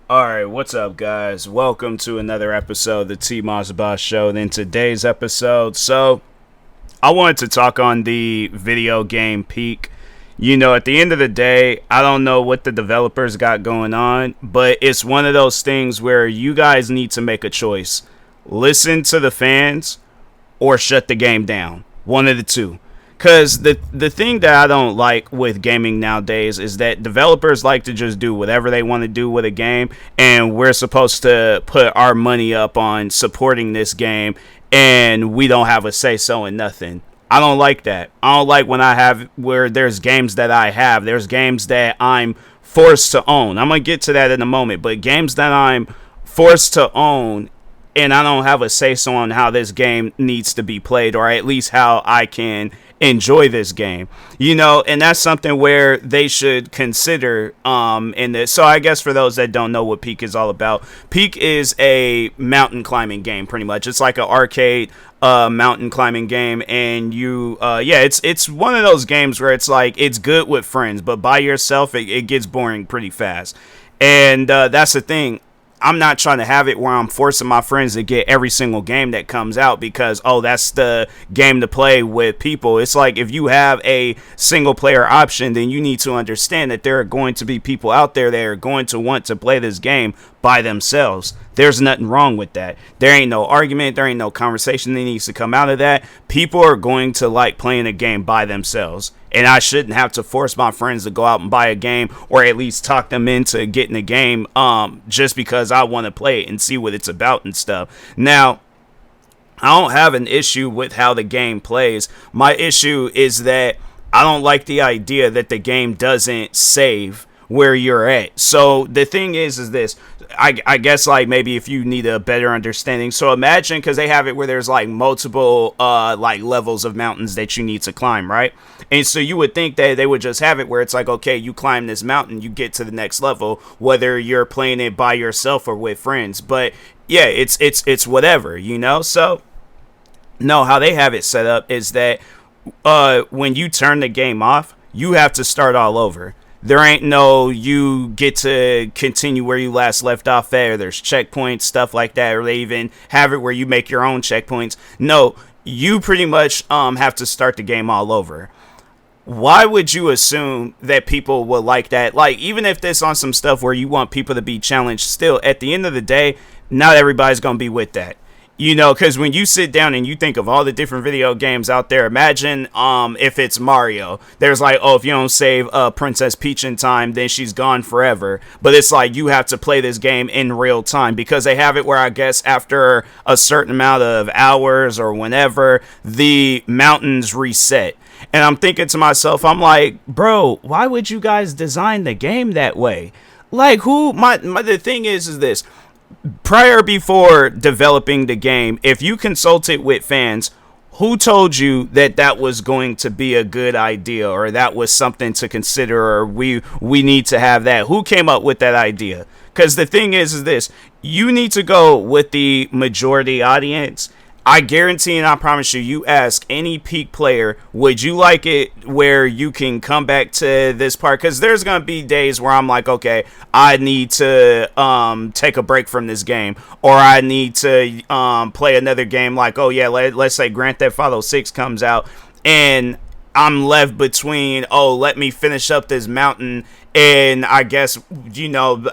Alright, what's up, guys? Welcome to another episode of the TMossBoss Show. And in today's episode, I wanted to talk on the video game peak. At the end of the day, I don't know what the developers got going on, but it's one of those things where you guys need to make a choice. Listen to the fans or shut the game down. One of the two. Because the thing that I don't like with gaming nowadays is that developers like to just do whatever they want to do with a game, and we're supposed to put our money up on supporting this game, and we don't have a say-so in nothing. I don't like that. I don't like when there's games that there's games that I'm forced to own. I'm going to get to that in a moment, but games that I'm forced to own and I don't have a say-so on how this game needs to be played, or at least how I can enjoy this game, and that's something where they should consider in this. So I guess for those that don't know what Peak is all about, Peak is a mountain climbing game. Pretty much it's like an arcade mountain climbing game, and it's one of those games where it's like it's good with friends, but by yourself it gets boring pretty fast. And that's the thing. I'm not trying to have it where I'm forcing my friends to get every single game that comes out because, that's the game to play with people. It's like if you have a single player option, then you need to understand that there are going to be people out there that are going to want to play this game by themselves. There's nothing wrong with that. There ain't no argument. There ain't no conversation that needs to come out of that. People are going to like playing a game by themselves. And I shouldn't have to force my friends to go out and buy a game, or at least talk them into getting a game just because I want to play it and see what it's about and stuff. Now, I don't have an issue with how the game plays. My issue is that I don't like the idea that the game doesn't save where you're at. So the thing is this, I guess like maybe if you need a better understanding, so imagine, because they have it where there's like multiple like levels of mountains that you need to climb, right? And so you would think that they would just have it where it's like, okay, you climb this mountain, you get to the next level, whether you're playing it by yourself or with friends. But yeah, it's whatever, so no, how they have it set up is that when you turn the game off, you have to start all over. There ain't no you get to continue where you last left off at, or there's checkpoints, stuff like that, or they even have it where you make your own checkpoints. No, you pretty much have to start the game all over. Why would you assume that people will like that? Like, even if this on some stuff where you want people to be challenged, still, at the end of the day, not everybody's going to be with that. Because when you sit down and you think of all the different video games out there, imagine if it's Mario. There's like, if you don't save Princess Peach in time, then she's gone forever. But it's like you have to play this game in real time, because they have it where I guess after a certain amount of hours or whenever, the mountains reset. And I'm thinking to myself, I'm like, bro, why would you guys design the game that way? Like, the thing is this. Before developing the game, if you consulted with fans, who told you that that was going to be a good idea, or that was something to consider, or we need to have that? Who came up with that idea? Because the thing is this, you need to go with the majority audience. I guarantee and I promise you, you ask any Peak player, would you like it where you can come back to this part? Because there's going to be days where I'm like, okay, I need to take a break from this game, or I need to play another game. Like, let's say Grand Theft Auto 6 comes out, and I'm left between, let me finish up this mountain, and I guess,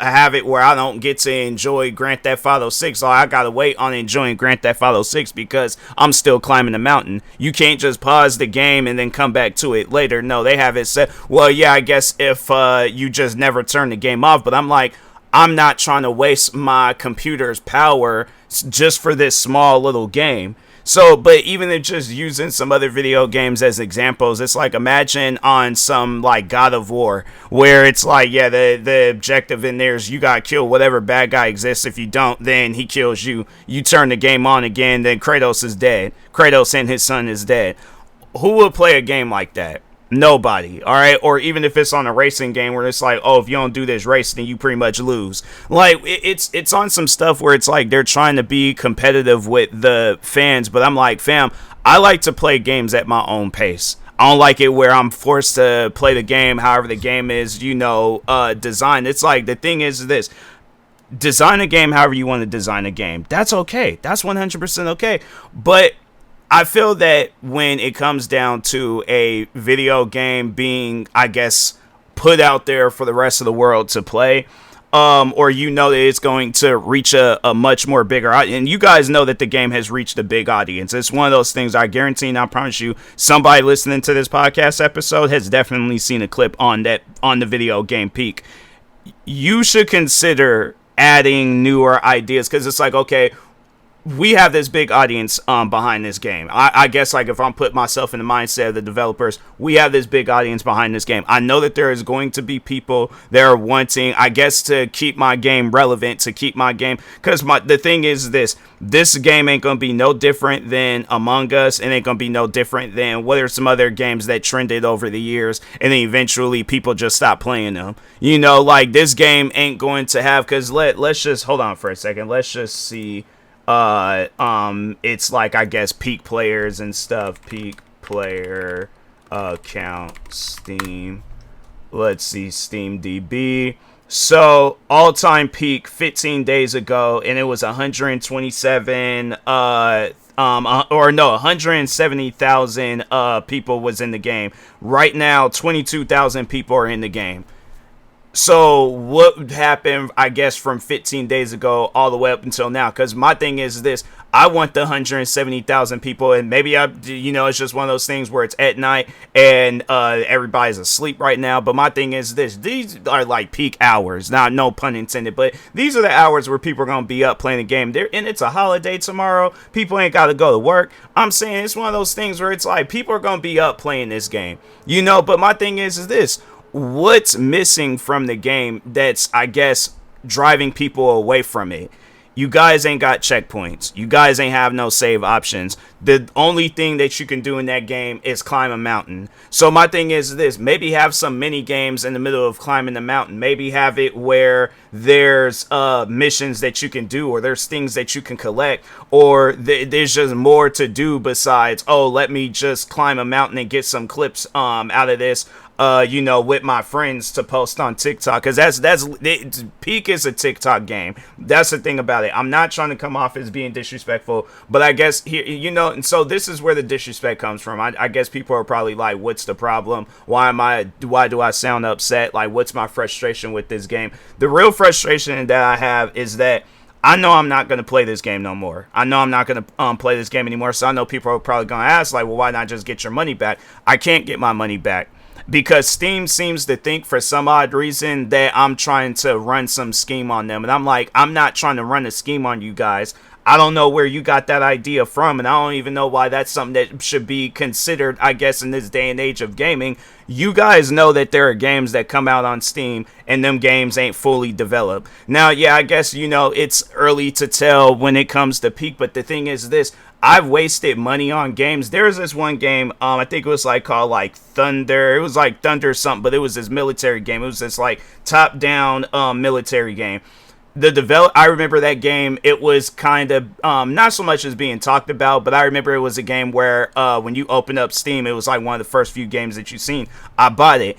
have it where I don't get to enjoy Grand Theft Auto 6. So I gotta wait on enjoying Grand Theft Auto 6 because I'm still climbing the mountain. You can't just pause the game and then come back to it later. No, they have it set. Well, yeah, I guess if you just never turn the game off. But I'm like, I'm not trying to waste my computer's power just for this small little game. So, but even if just using some other video games as examples, it's like, imagine on some like God of War, where it's like, the objective in there is you gotta kill whatever bad guy exists. If you don't, then he kills you. You turn the game on again, then Kratos is dead. Kratos and his son is dead. Who would play a game like that? Nobody. All right. Or even if it's on a racing game where it's like, if you don't do this race, then you pretty much lose. Like, it's on some stuff where it's like they're trying to be competitive with the fans, but I'm like, fam, I like to play games at my own pace. I don't like it where I'm forced to play the game however the game is, designed. It's like, the thing is this. design a game however you want to design a game. That's okay. That's 100% okay. But I feel that when it comes down to a video game being, I guess, put out there for the rest of the world to play, or you know that it's going to reach a much more bigger audience. And you guys know that the game has reached a big audience. It's one of those things I guarantee and I promise you somebody listening to this podcast episode has definitely seen a clip on the video game Peak. You should consider adding newer ideas, because it's like, okay, we have this big audience behind this game. I guess, like, if I'm putting myself in the mindset of the developers, we have this big audience behind this game. I know that there is going to be people that are wanting, I guess, to keep my game relevant, to keep my game, because the thing is this game ain't gonna be no different than Among Us, and ain't gonna be no different than what are some other games that trended over the years, and then eventually people just stop playing them. You know, like, this game ain't going to have, because let's just hold on for a second. Let's just see. It's like, I guess, peak players and stuff. Peak player count Steam. Let's see, Steam DB. So all-time peak 15 days ago, and it was 170,000 people was in the game. Right now, 22,000 people are in the game. So what happened, I guess, from 15 days ago all the way up until now? Because my thing is this: I want the 170,000 people, and maybe it's just one of those things where it's at night and everybody's asleep right now. But my thing is this: these are like peak hours. Now, no pun intended, but these are the hours where people are gonna be up playing the game. And it's a holiday tomorrow. People ain't got to go to work. I'm saying it's one of those things where it's like people are gonna be up playing this game, But my thing is this: what's missing from the game that's, I guess, driving people away from it? You guys ain't got checkpoints. You guys ain't have no save options. The only thing that you can do in that game is climb a mountain. So my thing is this: maybe have some mini games in the middle of climbing the mountain. Maybe have it where there's missions that you can do, or there's things that you can collect, or there's just more to do besides, oh, let me just climb a mountain and get some clips out of this. With my friends to post on TikTok, because Peak is a TikTok game. That's the thing about it. I'm not trying to come off as being disrespectful, but I guess here, and so this is where the disrespect comes from. I guess people are probably like, what's the problem? Why do I sound upset? Like, what's my frustration with this game? The real frustration that I have is that I know I'm not going to play this game no more. I know I'm not going to play this game anymore. So I know people are probably going to ask, like, well, why not just get your money back? I can't get my money back, because Steam seems to think for some odd reason that I'm trying to run some scheme on them. And I'm like, I'm not trying to run a scheme on you guys. I don't know where you got that idea from, and I don't even know why that's something that should be considered, I guess, in this day and age of gaming. You guys know that there are games that come out on Steam, and them games ain't fully developed. Now, yeah, I guess, it's early to tell when it comes to Peak, but the thing is this: I've wasted money on games. There's this one game, I think it was called Thunder. It was like Thunder something, but it was this military game. It was this top-down military game. I remember that game. It was kind of not so much as being talked about, but I remember it was a game where when you open up Steam, it was like one of the first few games that you've seen. I bought it.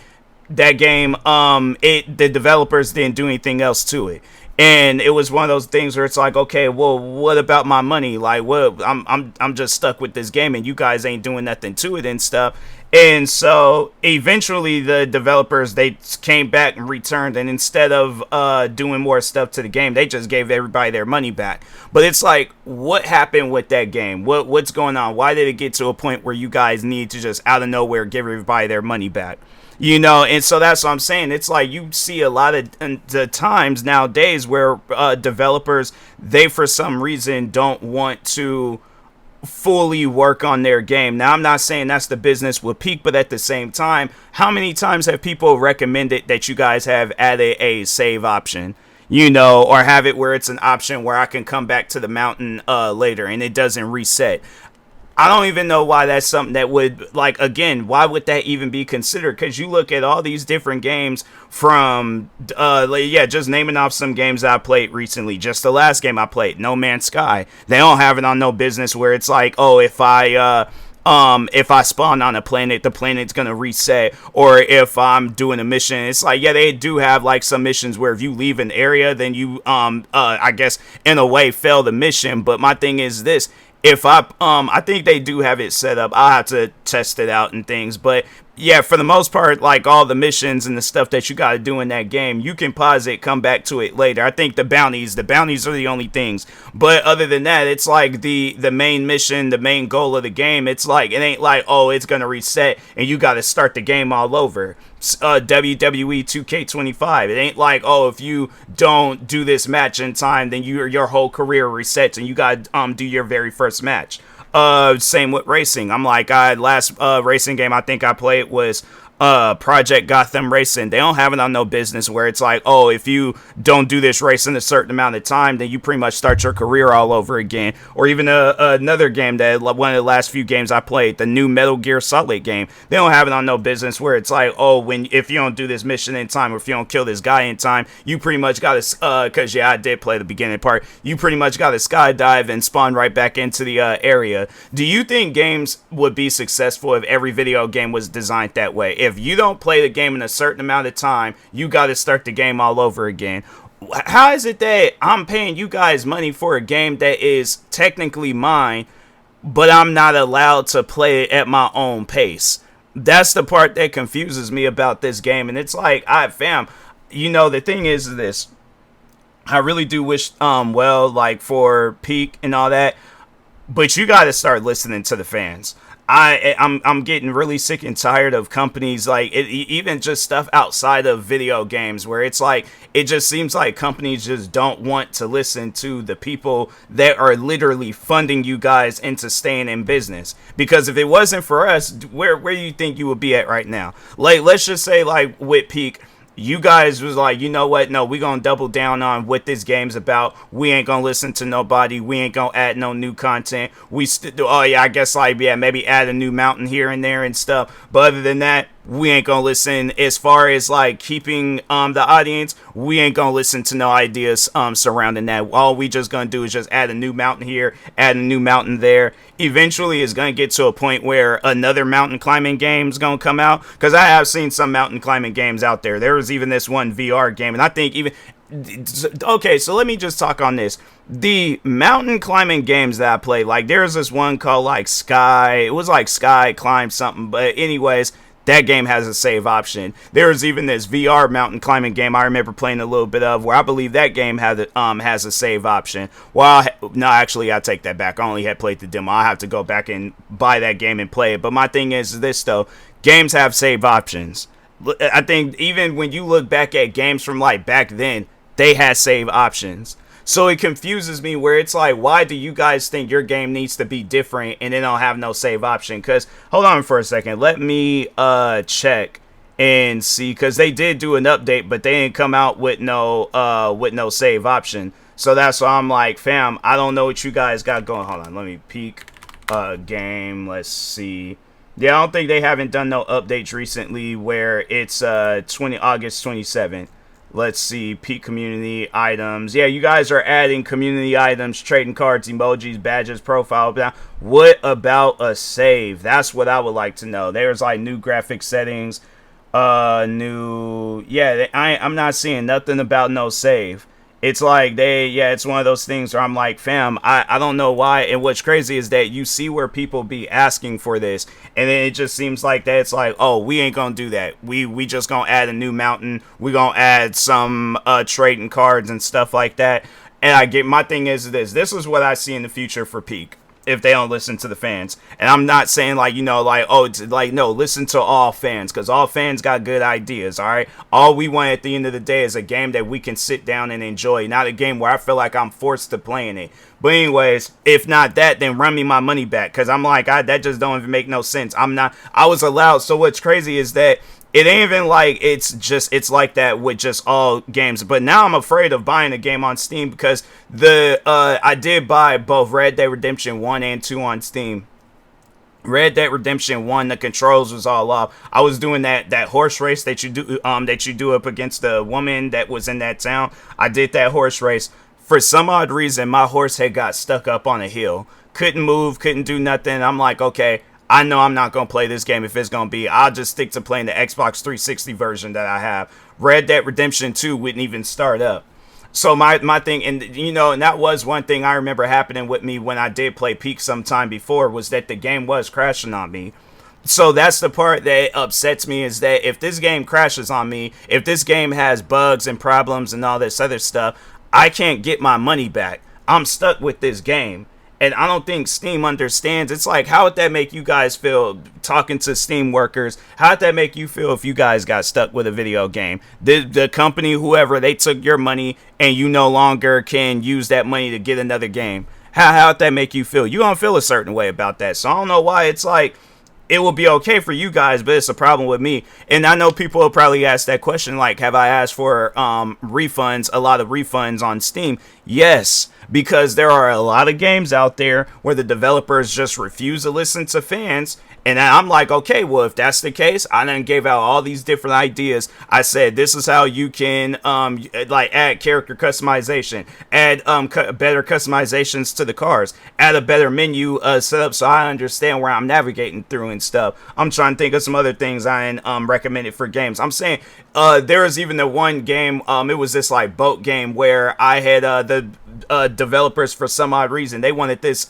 That game, the developers didn't do anything else to it. And it was one of those things where it's like, okay, well, what about my money? Like, what? I'm just stuck with this game, and you guys ain't doing nothing to it and stuff. And so eventually the developers, they came back and returned, and instead of doing more stuff to the game, they just gave everybody their money back. But it's like, what happened with that game? What's going on? Why did it get to a point where you guys need to just out of nowhere give everybody their money back? And so that's what I'm saying. It's like you see a lot of the times nowadays where developers, they for some reason don't want to fully work on their game. Now, I'm not saying that's the business with Peak, but at the same time, how many times have people recommended that you guys have added a save option? Or have it where it's an option where I can come back to the mountain later and it doesn't reset. I don't even know why that's something that would, again, why would that even be considered? Because you look at all these different games from, just naming off some games that I played recently. Just the last game I played, No Man's Sky. They don't have it on no business where it's like, oh, if I if I spawn on a planet, the planet's gonna reset, or if I'm doing a mission, it's like, yeah, they do have like some missions where if you leave an area, then you I guess in a way fail the mission. But my thing is this: if I think they do have it set up. I'll have to test it out and things, but yeah, for the most part, like all the missions and the stuff that you got to do in that game, you can pause it, come back to it later. I think the bounties are the only things. But other than that, it's like the main mission, the main goal of the game. It's like, it ain't like, oh, it's gonna reset and you got to start the game all over. WWE 2K25. It ain't like, oh, if you don't do this match in time, then your whole career resets and you got to do your very first match. Same with racing. I'm like, last racing game I think I played was Project Gotham Racing. They don't have it on no business where it's like, oh, if you don't do this race in a certain amount of time, then you pretty much start your career all over again. Or even another game that one of the last few games I played, the new Metal Gear Solid game. They don't have it on no business where it's like, oh, if you don't do this mission in time, or if you don't kill this guy in time, you pretty much got to, because yeah, I did play the beginning part, you pretty much got to skydive and spawn right back into the area. Do you think games would be successful if every video game was designed that way? If you don't play the game in a certain amount of time, you got to start the game all over again. How is it that I'm paying you guys money for a game that is technically mine, but I'm not allowed to play it at my own pace? That's the part that confuses me about this game. And it's like, fam, the thing is this. I really do wish, well, like for Peak and all that, but you got to start listening to the fans. I'm getting really sick and tired of companies like even just stuff outside of video games where it's like it just seems like companies just don't want to listen to the people that are literally funding you guys into staying in business. Because if it wasn't for us, where do you think you would be at right now? Like, let's just say like with Peak, you guys was like, you know what? No, we gonna double down on what this game's about. We ain't gonna listen to nobody. We ain't gonna add no new content. We oh yeah, I guess like, yeah, maybe add a new mountain here and there and stuff. But other than that, we ain't gonna listen. As far as like keeping the audience, we ain't gonna listen to no ideas surrounding that. All we just gonna do is just add a new mountain here, add a new mountain there. Eventually it's gonna get to a point where another mountain climbing game's gonna come out, because I have seen some mountain climbing games out there. There was even this one VR game, and I think even okay, so let me just talk on this. The mountain climbing games that I play, like there's this one called like Sky. It was like Sky Climb something, but anyways, that game has a save option. There's even this VR mountain climbing game I remember playing a little bit of, where I believe that game has a save option. Well, no, actually, I take that back. I only had played the demo. I have to go back and buy that game and play it. But my thing is this, though. Games have save options. I think even when you look back at games from like back then, they had save options. So it confuses me where it's like, why do you guys think your game needs to be different and they don't have no save option? Because, hold on for a second. Let me check and see, because they did do an update, but they didn't come out with no save option. So that's why I'm like, fam, I don't know what you guys got going. Hold on, let me peek game. Let's see. Yeah, I don't think they haven't done no updates recently where it's August 27th. Let's see, Peak community items. Yeah, you guys are adding community items, trading cards, emojis, badges, profile. What about a save? That's what I would like to know. There's like new graphic settings, new. Yeah, I'm not seeing nothing about no save. It's like it's one of those things where I'm like, fam, I don't know why. And what's crazy is that you see where people be asking for this, and then it just seems like that it's like, oh, we ain't gonna do that. We just gonna add a new mountain. We gonna add some trading cards and stuff like that. And my thing is this. This is what I see in the future for Peak if they don't listen to the fans. And I'm not saying like, like, oh, it's like, no, listen to all fans, because all fans got good ideas. All right, all we want at the end of the day is a game that we can sit down and enjoy, not a game where I feel like I'm forced to playing it. But anyways, if not that, then run me my money back, because I'm like, that just don't even make no sense. I was allowed. So what's crazy is that it ain't even like it's like that with just all games. But now I'm afraid of buying a game on Steam, because I did buy both Red Dead Redemption 1 and 2 on Steam. Red Dead Redemption 1, the controls was all off. I was doing that horse race that you do up against the woman that was in that town. I did that horse race. For some odd reason, my horse had got stuck up on a hill. Couldn't move, couldn't do nothing. I'm like, okay, I know I'm not going to play this game if it's going to be. I'll just stick to playing the Xbox 360 version that I have. Red Dead Redemption 2 wouldn't even start up. So my thing, and and that was one thing I remember happening with me when I did play Peak sometime before, was that the game was crashing on me. So that's the part that upsets me, is that if this game crashes on me, if this game has bugs and problems and all this other stuff, I can't get my money back. I'm stuck with this game. And I don't think Steam understands. It's like, how would that make you guys feel talking to Steam workers? How would that make you feel if you guys got stuck with a video game? The company, whoever, they took your money and you no longer can use that money to get another game. How would that make you feel? You don't feel a certain way about that. So I don't know why it's like, it will be okay for you guys, but it's a problem with me. And I know people will probably ask that question, like, have I asked for refunds, a lot of refunds on Steam? Yes, because there are a lot of games out there where the developers just refuse to listen to fans. And I'm like, okay, well, if that's the case, I done gave out all these different ideas. I said, this is how you can add character customization, add better customizations to the cars, add a better menu setup so I understand where I'm navigating through and stuff. I'm trying to think of some other things I recommended for games. I'm saying there was even the one game, it was this like boat game where I had the developers, for some odd reason, they wanted this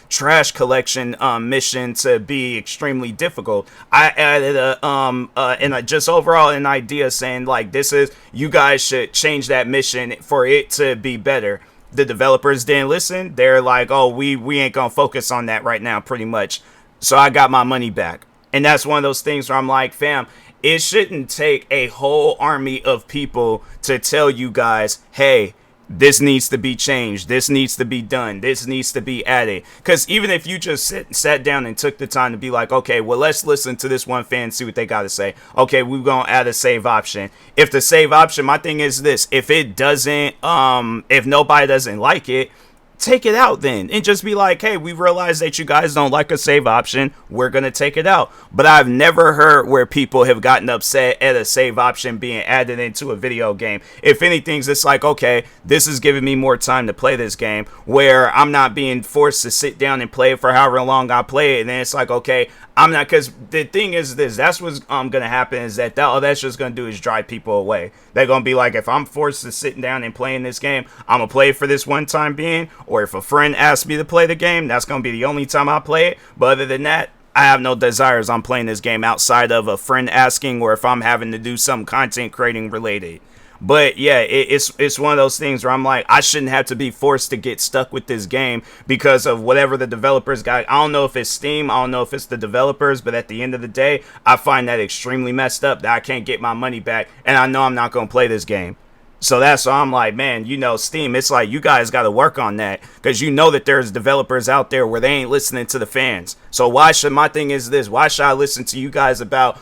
trash collection mission to be extremely difficult. I added just overall an idea saying like, this is, you guys should change that mission for it to be better. The developers didn't listen. They're like, oh, we ain't gonna focus on that right now, pretty much. So I got my money back. And that's one of those things where I'm like, fam, it shouldn't take a whole army of people to tell you guys, hey, this needs to be changed, this needs to be done, this needs to be added. Because even if you just sat down and took the time to be like, okay, well, let's listen to this one fan, see what they got to say. Okay, we're going to add a save option. If the save option, my thing is this, if it doesn't, if nobody doesn't like it, take it out then, and just be like, hey, we realize that you guys don't like a save option, we're gonna take it out. But I've never heard where people have gotten upset at a save option being added into a video game. If anything, it's like, okay, this is giving me more time to play this game, where I'm not being forced to sit down and play it for however long I play it. And then it's like, okay, I'm not, because the thing is this, that's what's gonna happen, is that all that's just gonna do is drive people away. They're gonna be like, if I'm forced to sit down and playing this game, I'm gonna play it for this one time being, or if a friend asks me to play the game, that's gonna be the only time I play it. But other than that, I have no desires on playing this game outside of a friend asking, or if I'm having to do some content creating related. But yeah, it's one of those things where I'm like, I shouldn't have to be forced to get stuck with this game because of whatever the developers got. I don't know if it's Steam, I don't know if it's the developers, but at the end of the day, I find that extremely messed up that I can't get my money back, and I know I'm not going to play this game. So that's why I'm like, man, Steam, it's like, you guys got to work on that, because that there's developers out there where they ain't listening to the fans. So my thing is this, why should I listen to you guys about,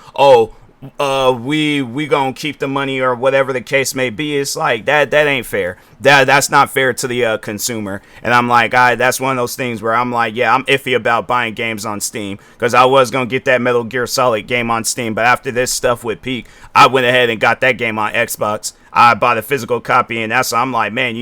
we gonna keep the money or whatever the case may be? It's like, that ain't fair. That's not fair to the consumer. And I'm like, that's one of those things where I'm like, yeah, I'm iffy about buying games on Steam, because I was gonna get that Metal Gear Solid game on Steam, but after this stuff with Peak, I went ahead and got that game on Xbox. I bought a physical copy, and I'm like, man,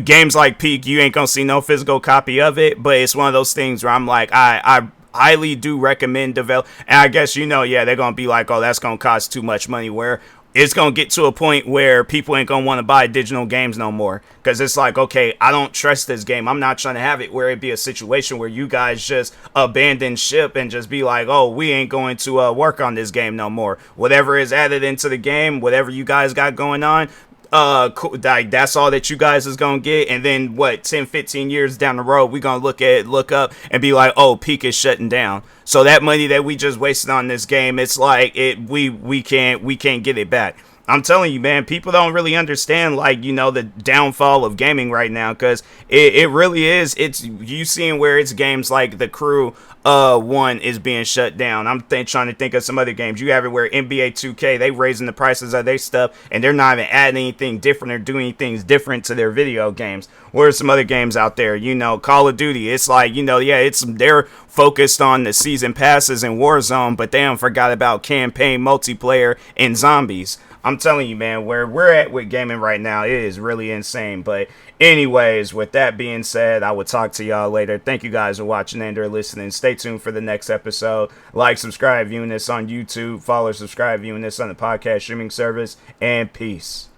games like Peak, you ain't gonna see no physical copy of it, but it's one of those things where I'm like, I highly do recommend and I guess they're gonna be like, oh, that's gonna cost too much money, where it's gonna get to a point where people ain't gonna want to buy digital games no more, because it's like, okay, I don't trust this game. I'm not trying to have it where it be a situation where you guys just abandon ship and just be like, oh, we ain't going to work on this game no more. Whatever is added into the game, whatever you guys got going on, that's all that you guys is gonna get. And then 10-15 years down the road, we gonna look up and be like, oh, Peak is shutting down. So that money that we just wasted on this game, it's like we can't get it back. I'm telling you, man, people don't really understand, the downfall of gaming right now, because it really is. It's you seeing where it's games like The Crew 1 is being shut down. I'm trying to think of some other games. You have it where NBA 2K, they raising the prices of their stuff, and they're not even adding anything different or doing things different to their video games. Whereas some other games out there, Call of Duty, it's like, they're focused on the season passes and Warzone, but they don't forgot about campaign, multiplayer, and zombies. I'm telling you, man, where we're at with gaming right now, it is really insane. But anyways, with that being said, I will talk to y'all later. Thank you guys for watching and or listening. Stay tuned for the next episode. Like, subscribe, viewing this on YouTube. Follow, subscribe, viewing this on the podcast streaming service. And peace.